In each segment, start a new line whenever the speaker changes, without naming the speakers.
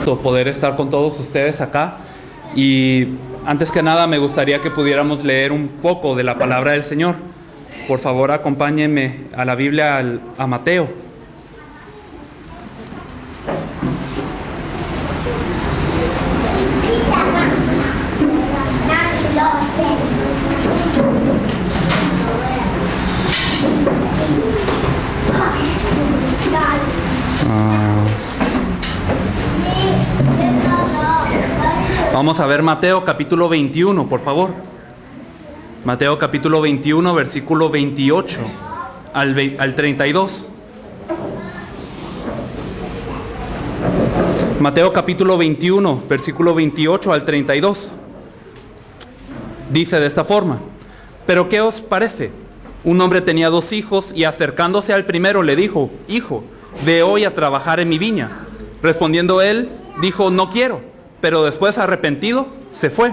gusto poder estar con todos ustedes acá. Y antes que nada me gustaría que pudiéramos leer un poco de la palabra del Señor. Por favor, acompáñenme a la Biblia, a Mateo. Vamos a ver Mateo capítulo 21, por favor. Mateo capítulo 21, versículo 28 al 32. Mateo capítulo 21, versículo 28 al 32. Dice de esta forma: ¿Pero qué os parece? Un hombre tenía 2 hijos y acercándose al primero le dijo: Hijo, ve hoy a trabajar en mi viña. Respondiendo él, dijo: No quiero. Pero después, arrepentido, se fue.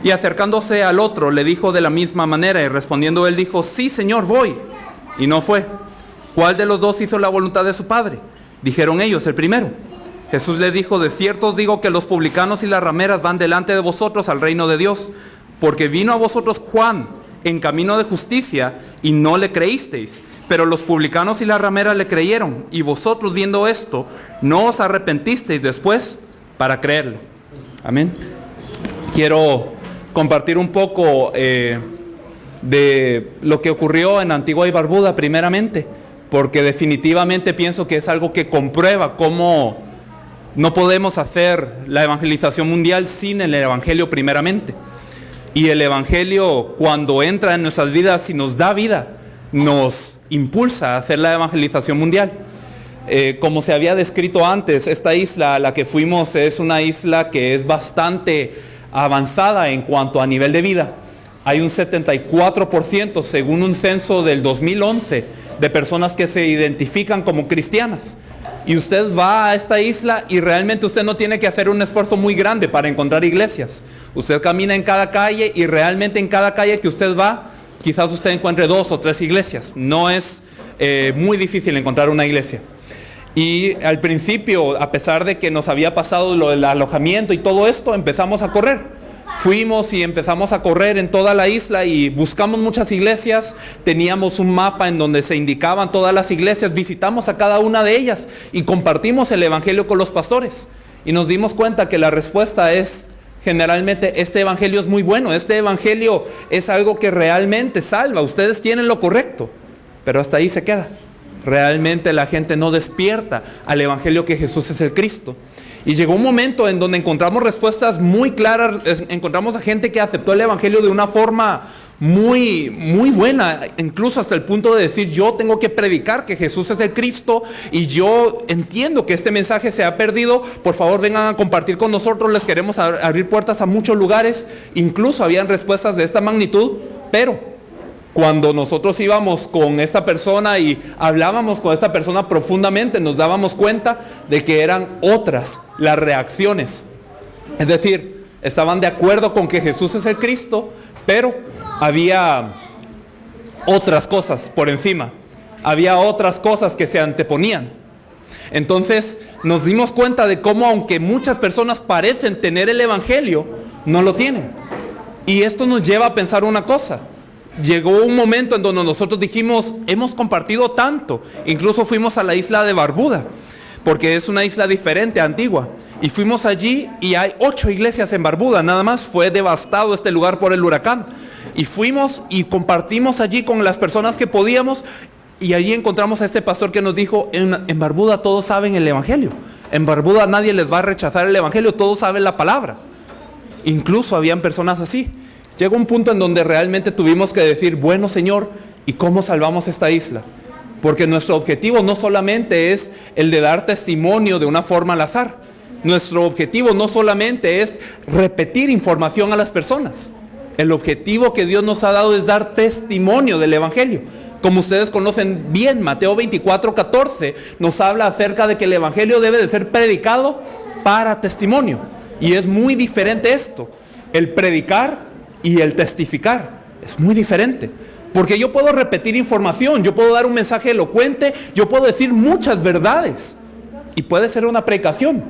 Y acercándose al otro, le dijo de la misma manera, y respondiendo él dijo: Sí, Señor, voy. Y no fue. ¿Cuál de los 2 hizo la voluntad de su padre? Dijeron ellos: el primero. Jesús le dijo: De cierto os digo que los publicanos y las rameras van delante de vosotros al reino de Dios. Porque vino a vosotros Juan en camino de justicia, y no le creísteis. Pero los publicanos y las rameras le creyeron, y vosotros, viendo esto, no os arrepentisteis después para creerle. Amén. Quiero compartir un poco de lo que ocurrió en Antigua y Barbuda primeramente, porque definitivamente pienso que es algo que comprueba cómo no podemos hacer la evangelización mundial sin el evangelio primeramente. Y el evangelio, cuando entra en nuestras vidas y nos da vida, nos impulsa a hacer la evangelización mundial. Como se había descrito antes, esta isla a la que fuimos es una isla que es bastante avanzada en cuanto a nivel de vida. Hay un 74%, según un censo del 2011, de personas que se identifican como cristianas. Y usted va a esta isla y realmente usted no tiene que hacer un esfuerzo muy grande para encontrar iglesias. Usted camina en cada calle y realmente en cada calle que usted va, quizás usted encuentre 2 o 3 iglesias. No es muy difícil encontrar una iglesia. Y al principio, a pesar de que nos había pasado lo del alojamiento y todo esto, empezamos a correr. Fuimos y empezamos a correr en toda la isla y buscamos muchas iglesias. Teníamos un mapa en donde se indicaban todas las iglesias. Visitamos a cada una de ellas y compartimos el evangelio con los pastores. Y nos dimos cuenta que la respuesta es: generalmente este evangelio es muy bueno. Este evangelio es algo que realmente salva. Ustedes tienen lo correcto. Pero hasta ahí se queda. Realmente la gente no despierta al evangelio que Jesús es el Cristo. Y llegó un momento en donde encontramos respuestas muy claras. Encontramos a gente que aceptó el evangelio de una forma muy, muy buena, incluso hasta el punto de decir: yo tengo que predicar que Jesús es el Cristo y yo entiendo que este mensaje se ha perdido. Por favor, vengan a compartir con nosotros, les queremos abrir puertas a muchos lugares. Incluso habían respuestas de esta magnitud, pero cuando nosotros íbamos con esta persona y hablábamos con esta persona profundamente, nos dábamos cuenta de que eran otras las reacciones. Es decir, estaban de acuerdo con que Jesús es el Cristo, pero había otras cosas por encima. Había otras cosas que se anteponían. Entonces nos dimos cuenta de cómo, aunque muchas personas parecen tener el evangelio, no lo tienen. Y esto nos lleva a pensar una cosa. Llegó un momento en donde nosotros dijimos: hemos compartido tanto. Incluso fuimos a la isla de Barbuda, porque es una isla diferente, Antigua. Y fuimos allí y hay 8 iglesias en Barbuda, nada más. Fue devastado este lugar por el huracán. Y fuimos y compartimos allí con las personas que podíamos. Y allí encontramos a este pastor que nos dijo: en Barbuda todos saben el evangelio. En Barbuda nadie les va a rechazar el evangelio, todos saben la palabra. Incluso habían personas así. Llegó un punto en donde realmente tuvimos que decir: bueno, Señor, ¿y cómo salvamos esta isla? Porque nuestro objetivo no solamente es el de dar testimonio de una forma al azar. Nuestro objetivo no solamente es repetir información a las personas. El objetivo que Dios nos ha dado es dar testimonio del evangelio. Como ustedes conocen bien, Mateo 24:14 nos habla acerca de que el evangelio debe de ser predicado para testimonio. Y es muy diferente esto. El predicar y el testificar es muy diferente, porque yo puedo repetir información, yo puedo dar un mensaje elocuente, yo puedo decir muchas verdades y puede ser una predicación,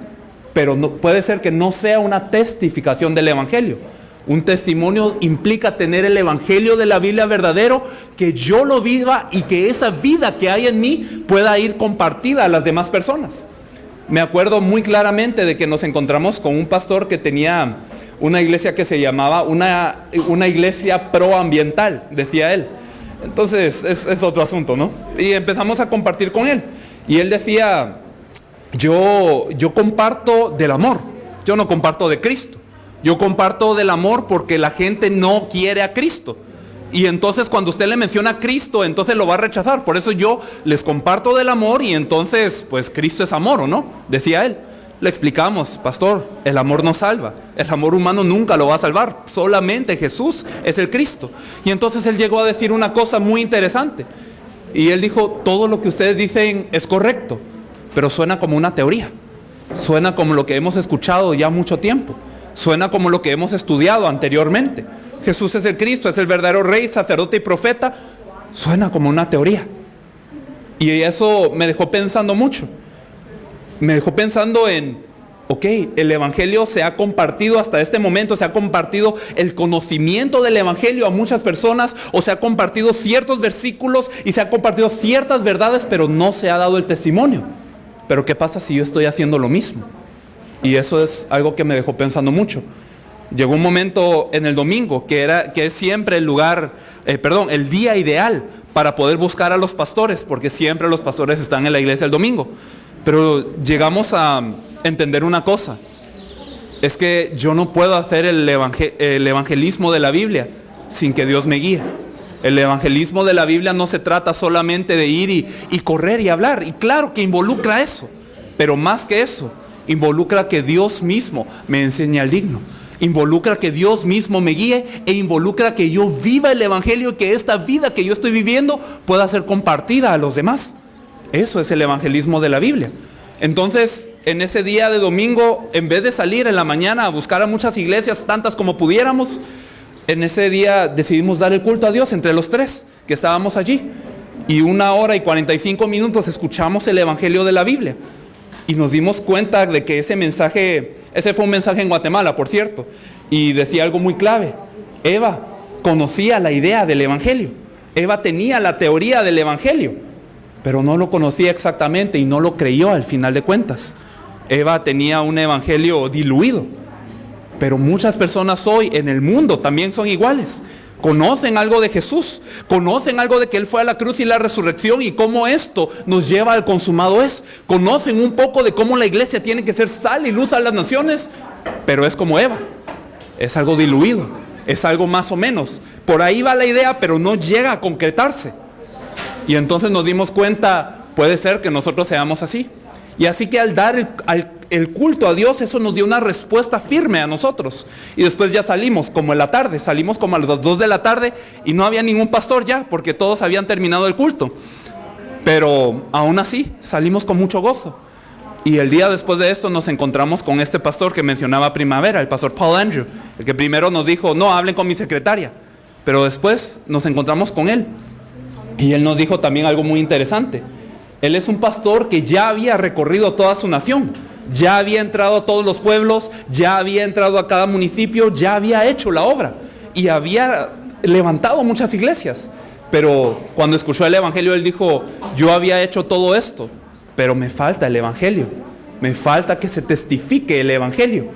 pero no, puede ser que no sea una testificación del Evangelio. Un testimonio implica tener el Evangelio de la Biblia verdadero, que yo lo viva y que esa vida que hay en mí pueda ir compartida a las demás personas. Me acuerdo muy claramente de que nos encontramos con un pastor que tenía una iglesia que se llamaba una iglesia proambiental, decía él. Entonces es otro asunto, ¿no? Y empezamos a compartir con él. Y él decía, yo comparto del amor, yo no comparto de Cristo. Yo comparto del amor porque la gente no quiere a Cristo. Y entonces cuando usted le menciona a Cristo, entonces lo va a rechazar. Por eso yo les comparto del amor y entonces, pues Cristo es amor, ¿o no? Decía él. Le explicamos, pastor, el amor no salva. El amor humano nunca lo va a salvar. Solamente Jesús es el Cristo. Y entonces él llegó a decir una cosa muy interesante. Y él dijo, todo lo que ustedes dicen es correcto, pero suena como una teoría. Suena como lo que hemos escuchado ya mucho tiempo. Suena como lo que hemos estudiado anteriormente. Jesús es el Cristo, es el verdadero rey, sacerdote y profeta. Suena como una teoría. Y eso me dejó pensando mucho. Me dejó pensando en, ok, el Evangelio se ha compartido hasta este momento, se ha compartido el conocimiento del Evangelio a muchas personas, o se ha compartido ciertos versículos y se ha compartido ciertas verdades, pero no se ha dado el testimonio. Pero ¿qué pasa si yo estoy haciendo lo mismo? Y eso es algo que me dejó pensando mucho. Llegó un momento en el domingo que es siempre el día ideal para poder buscar a los pastores, porque siempre los pastores están en la iglesia el domingo. Pero llegamos a entender una cosa, es que yo no puedo hacer el evangelismo de la Biblia sin que Dios me guíe. El evangelismo de la Biblia no se trata solamente de ir y correr y hablar, y claro que involucra eso, pero más que eso, involucra que Dios mismo me enseñe al digno. Involucra que Dios mismo me guíe e involucra que yo viva el Evangelio y que esta vida que yo estoy viviendo pueda ser compartida a los demás. Eso es el evangelismo de la Biblia. Entonces, en ese día de domingo, en vez de salir en la mañana a buscar a muchas iglesias, tantas como pudiéramos, en ese día decidimos dar el culto a Dios entre los tres que estábamos allí. Y 1 hora y 45 minutos escuchamos el Evangelio de la Biblia. Y nos dimos cuenta de que ese fue un mensaje en Guatemala, por cierto, y decía algo muy clave. Eva conocía la idea del Evangelio. Eva tenía la teoría del Evangelio, pero no lo conocía exactamente y no lo creyó al final de cuentas. Eva tenía un Evangelio diluido, pero muchas personas hoy en el mundo también son iguales. Conocen algo de Jesús, conocen algo de que Él fue a la cruz y la resurrección y cómo esto nos lleva al consumado es. Conocen un poco de cómo la iglesia tiene que ser sal y luz a las naciones, pero es como Eva, es algo diluido, es algo más o menos. Por ahí va la idea, pero no llega a concretarse. Y entonces nos dimos cuenta, puede ser que nosotros seamos así. Y así que al dar el culto a Dios, eso nos dio una respuesta firme a nosotros. Y después ya salimos como en la tarde, salimos como a las 2 de la tarde y no había ningún pastor ya, porque todos habían terminado el culto. Pero aún así, salimos con mucho gozo. Y el día después de esto nos encontramos con este pastor que mencionaba Primavera, el pastor Paul Andrew, el que primero nos dijo, no, hablen con mi secretaria. Pero después nos encontramos con él. Y él nos dijo también algo muy interesante. Él es un pastor que ya había recorrido toda su nación, ya había entrado a todos los pueblos, ya había entrado a cada municipio, ya había hecho la obra y había levantado muchas iglesias. Pero cuando escuchó el Evangelio, él dijo, yo había hecho todo esto, pero me falta el Evangelio, me falta que se testifique el Evangelio.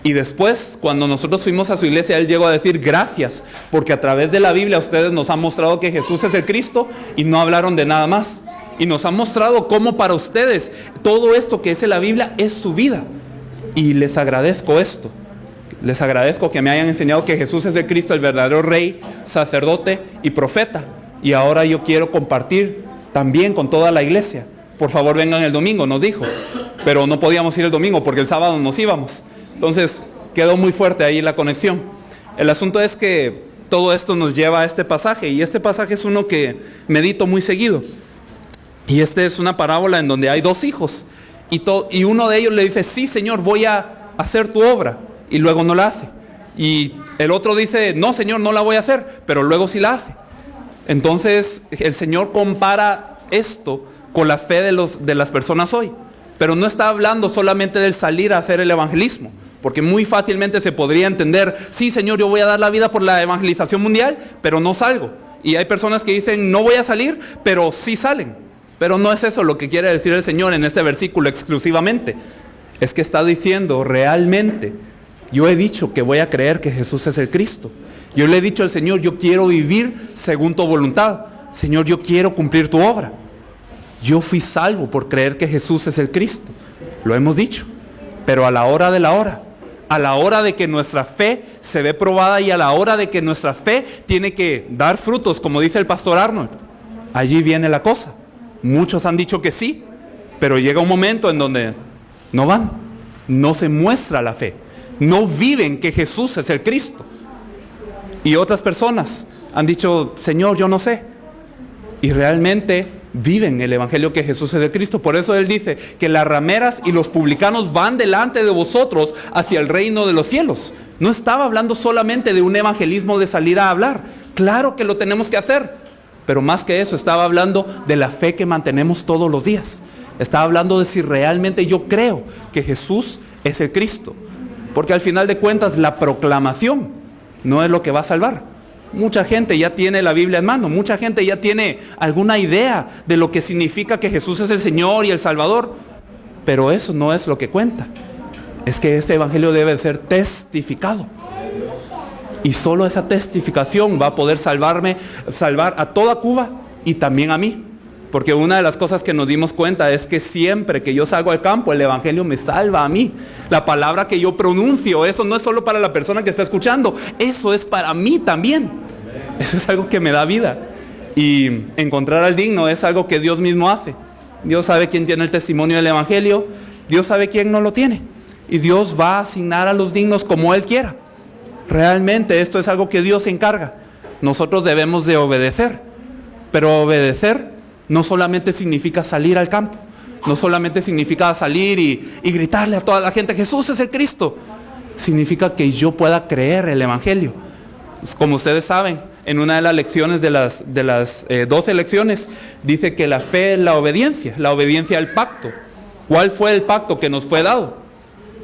Y después, cuando nosotros fuimos a su iglesia, él llegó a decir, gracias, porque a través de la Biblia ustedes nos han mostrado que Jesús es el Cristo y no hablaron de nada más. Y nos han mostrado cómo para ustedes todo esto que es en la Biblia es su vida. Y les agradezco esto. Les agradezco que me hayan enseñado que Jesús es el Cristo, el verdadero rey, sacerdote y profeta. Y ahora yo quiero compartir también con toda la iglesia. Por favor, vengan el domingo, nos dijo. Pero no podíamos ir el domingo porque el sábado nos íbamos. Entonces quedó muy fuerte ahí la conexión. El asunto es que todo esto nos lleva a este pasaje. Y este pasaje es uno que medito muy seguido. Y esta es una parábola en donde hay 2 hijos. Y uno de ellos le dice, sí, Señor, voy a hacer tu obra. Y luego no la hace. Y el otro dice, no, Señor, no la voy a hacer. Pero luego sí la hace. Entonces el Señor compara esto con la fe de las personas hoy. Pero no está hablando solamente del salir a hacer el evangelismo, porque muy fácilmente se podría entender, sí, Señor, yo voy a dar la vida por la evangelización mundial, pero no salgo. Y hay personas que dicen, no voy a salir, pero sí salen. Pero no es eso lo que quiere decir el Señor en este versículo exclusivamente. Es que está diciendo, realmente, yo he dicho que voy a creer que Jesús es el Cristo. Yo le he dicho al Señor, yo quiero vivir según tu voluntad. Señor, yo quiero cumplir tu obra. Yo fui salvo por creer que Jesús es el Cristo. Lo hemos dicho. Pero a la hora de la hora, a la hora de que nuestra fe se ve probada y a la hora de que nuestra fe tiene que dar frutos, como dice el pastor Arnold, allí viene la cosa. Muchos han dicho que sí, pero llega un momento en donde no van, no se muestra la fe, no viven que Jesús es el Cristo. Y otras personas han dicho, Señor, yo no sé. Y realmente viven el evangelio que Jesús es el Cristo. Por eso Él dice que las rameras y los publicanos van delante de vosotros hacia el reino de los cielos. No estaba hablando solamente de un evangelismo de salir a hablar. Claro que lo tenemos que hacer. Pero más que eso, estaba hablando de la fe que mantenemos todos los días. Estaba hablando de si realmente yo creo que Jesús es el Cristo. Porque al final de cuentas, la proclamación no es lo que va a salvar. Mucha gente ya tiene la Biblia en mano. Mucha gente ya tiene alguna idea de lo que significa que Jesús es el Señor y el Salvador. Pero eso no es lo que cuenta. Es que ese evangelio debe ser testificado. Y solo esa testificación va a poder salvar a toda Cuba y también a mí. Porque una de las cosas que nos dimos cuenta es que siempre que yo salgo al campo, el evangelio me salva a mí. La palabra que yo pronuncio, eso no es solo para la persona que está escuchando, eso es para mí también. Eso es algo que me da vida. Y encontrar al digno es algo que Dios mismo hace. Dios sabe quién tiene el testimonio del evangelio, Dios sabe quién no lo tiene. Y Dios va a asignar a los dignos como Él quiera. Realmente esto es algo que Dios se encarga. Nosotros debemos de obedecer. Pero obedecer no solamente significa salir al campo. No solamente significa salir y gritarle a toda la gente, Jesús es el Cristo. Significa que yo pueda creer el evangelio. Como ustedes saben, en una de las lecciones de las 12 lecciones, dice que la fe es la obediencia al pacto. ¿Cuál fue el pacto que nos fue dado?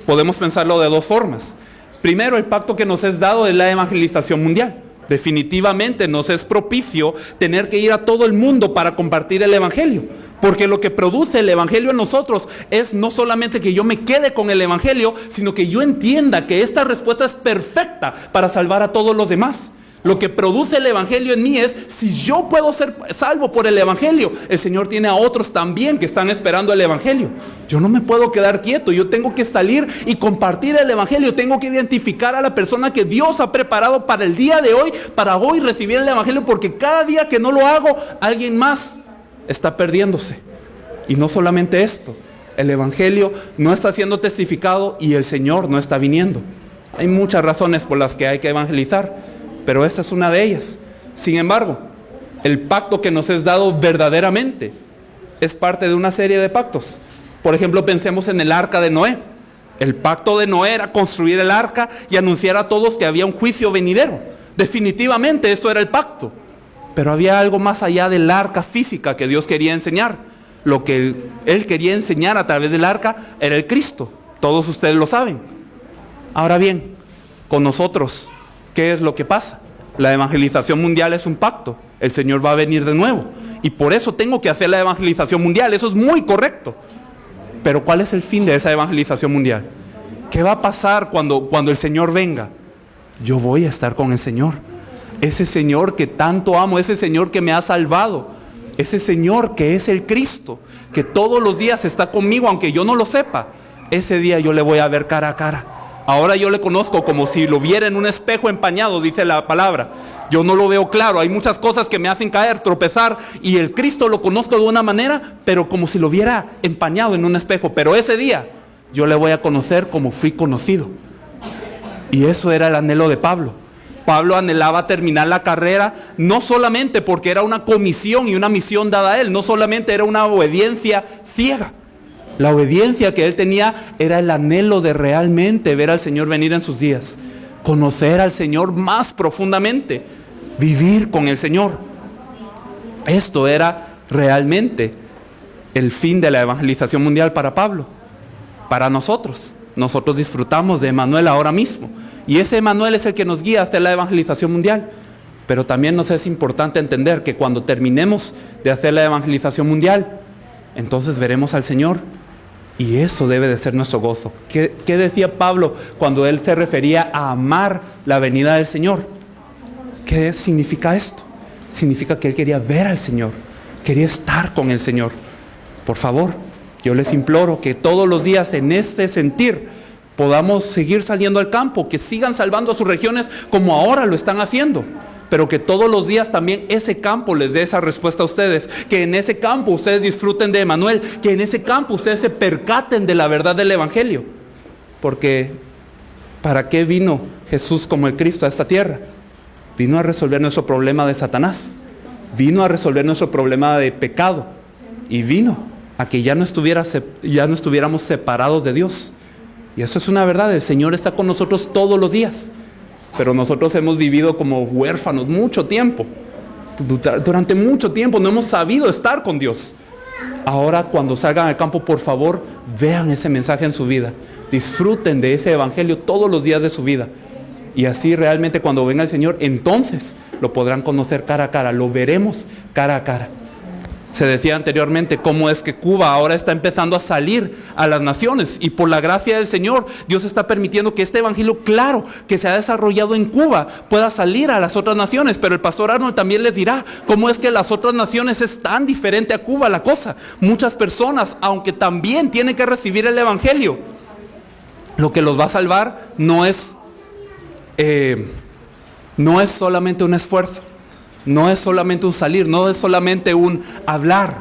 Podemos pensarlo de dos formas. Primero, el pacto que nos es dado es la evangelización mundial. Definitivamente nos es propicio tener que ir a todo el mundo para compartir el evangelio. Porque lo que produce el evangelio en nosotros es no solamente que yo me quede con el evangelio, sino que yo entienda que esta respuesta es perfecta para salvar a todos los demás. Lo que produce el evangelio en mí es, si yo puedo ser salvo por el evangelio, el Señor tiene a otros también que están esperando el evangelio. Yo no me puedo quedar quieto, yo tengo que salir y compartir el evangelio. Tengo que identificar a la persona que Dios ha preparado para el día de hoy, para hoy recibir el evangelio, porque cada día que no lo hago, alguien más está perdiéndose. Y no solamente esto, el evangelio no está siendo testificado y el Señor no está viniendo. Hay muchas razones por las que hay que evangelizar, pero esta es una de ellas. Sin embargo, el pacto que nos es dado verdaderamente es parte de una serie de pactos. Por ejemplo, pensemos en el arca de Noé. El pacto de Noé era construir el arca y anunciar a todos que había un juicio venidero. Definitivamente esto era el pacto. Pero había algo más allá del arca física que Dios quería enseñar. Lo que Él quería enseñar a través del arca era el Cristo. Todos ustedes lo saben. Ahora bien, con nosotros, ¿qué es lo que pasa? La evangelización mundial es un pacto. El Señor va a venir de nuevo. Y por eso tengo que hacer la evangelización mundial. Eso es muy correcto. Pero ¿cuál es el fin de esa evangelización mundial? ¿Qué va a pasar cuando el Señor venga? Yo voy a estar con el Señor. Ese Señor que tanto amo, ese Señor que me ha salvado, ese Señor que es el Cristo, que todos los días está conmigo aunque yo no lo sepa. Ese día yo le voy a ver cara a cara. Ahora yo le conozco como si lo viera en un espejo empañado, dice la palabra. Yo no lo veo claro, hay muchas cosas que me hacen caer, tropezar, y el Cristo lo conozco de una manera, pero como si lo viera empañado en un espejo. Pero ese día yo le voy a conocer como fui conocido. Y eso era el anhelo de Pablo. Pablo anhelaba terminar la carrera, no solamente porque era una comisión y una misión dada a él, no solamente era una obediencia ciega. La obediencia que él tenía era el anhelo de realmente ver al Señor venir en sus días, conocer al Señor más profundamente, vivir con el Señor. Esto era realmente el fin de la evangelización mundial para Pablo, para nosotros. Nosotros disfrutamos de Emanuel ahora mismo. Y ese Emanuel es el que nos guía hacia la evangelización mundial. Pero también nos es importante entender que cuando terminemos de hacer la evangelización mundial, entonces veremos al Señor. Y eso debe de ser nuestro gozo. ¿Qué decía Pablo cuando él se refería a amar la venida del Señor? ¿Qué significa esto? Significa que él quería ver al Señor, quería estar con el Señor. Por favor, yo les imploro que todos los días en ese sentir podamos seguir saliendo al campo, que sigan salvando a sus regiones como ahora lo están haciendo, pero que todos los días también ese campo les dé esa respuesta a ustedes, que en ese campo ustedes disfruten de Emanuel, que en ese campo ustedes se percaten de la verdad del Evangelio. Porque ¿para qué vino Jesús como el Cristo a esta tierra? Vino a resolver nuestro problema de Satanás, vino a resolver nuestro problema de pecado y vino a que ya no estuviéramos separados de Dios. Y eso es una verdad, el Señor está con nosotros todos los días, pero nosotros hemos vivido como huérfanos mucho tiempo. Durante mucho tiempo no hemos sabido estar con Dios. Ahora cuando salgan al campo, por favor, vean ese mensaje en su vida, disfruten de ese evangelio todos los días de su vida. Y así realmente cuando venga el Señor, entonces lo podrán conocer cara a cara, lo veremos cara a cara. Se decía anteriormente cómo es que Cuba ahora está empezando a salir a las naciones, y por la gracia del Señor, Dios está permitiendo que este evangelio claro que se ha desarrollado en Cuba pueda salir a las otras naciones. Pero el pastor Arnold también les dirá cómo es que las otras naciones es tan diferente a Cuba la cosa. Muchas personas, aunque también tienen que recibir el evangelio, lo que los va a salvar no es solamente un esfuerzo, no es solamente un salir, no es solamente un hablar,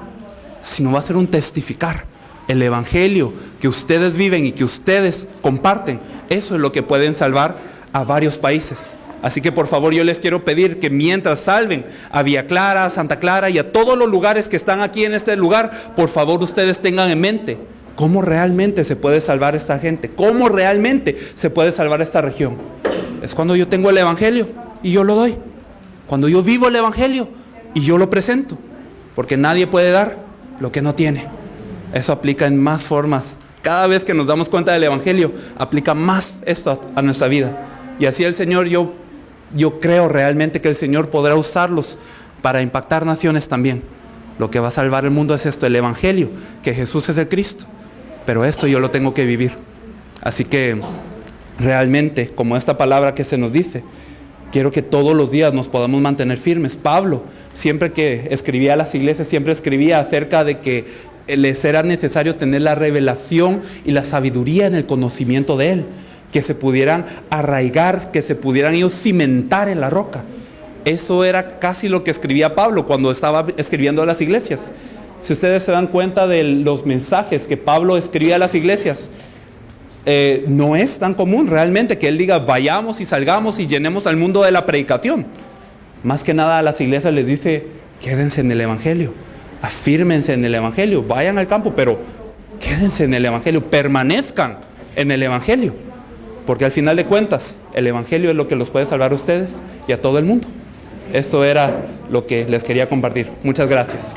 sino va a ser un testificar. El evangelio que ustedes viven y que ustedes comparten, eso es lo que pueden salvar a varios países. Así que por favor yo les quiero pedir que mientras salven a Villa Clara, a Santa Clara y a todos los lugares que están aquí en este lugar, por favor ustedes tengan en mente cómo realmente se puede salvar esta gente, cómo realmente se puede salvar esta región. Es cuando yo tengo el evangelio y yo lo doy, cuando yo vivo el evangelio y yo lo presento, porque nadie puede dar lo que no tiene. Eso aplica en más formas. Cada vez que nos damos cuenta del evangelio, aplica más esto a nuestra vida. Y así el Señor, yo creo realmente que el Señor podrá usarlos para impactar naciones también. Lo que va a salvar el mundo es esto, el evangelio, que Jesús es el Cristo. Pero esto yo lo tengo que vivir. Así que realmente, como esta palabra que se nos dice, quiero que todos los días nos podamos mantener firmes. Pablo, siempre que escribía a las iglesias, siempre escribía acerca de que les era necesario tener la revelación y la sabiduría en el conocimiento de Él, que se pudieran arraigar, que se pudieran ellos cimentar en la roca. Eso era casi lo que escribía Pablo cuando estaba escribiendo a las iglesias. Si ustedes se dan cuenta de los mensajes que Pablo escribía a las iglesias, no es tan común realmente que él diga vayamos y salgamos y llenemos al mundo de la predicación. Más que nada a las iglesias les dice quédense en el evangelio, afírmense en el evangelio, vayan al campo, pero quédense en el evangelio, permanezcan en el evangelio, porque al final de cuentas el evangelio es lo que los puede salvar a ustedes y a todo el mundo. Esto era lo que les quería compartir. Muchas gracias.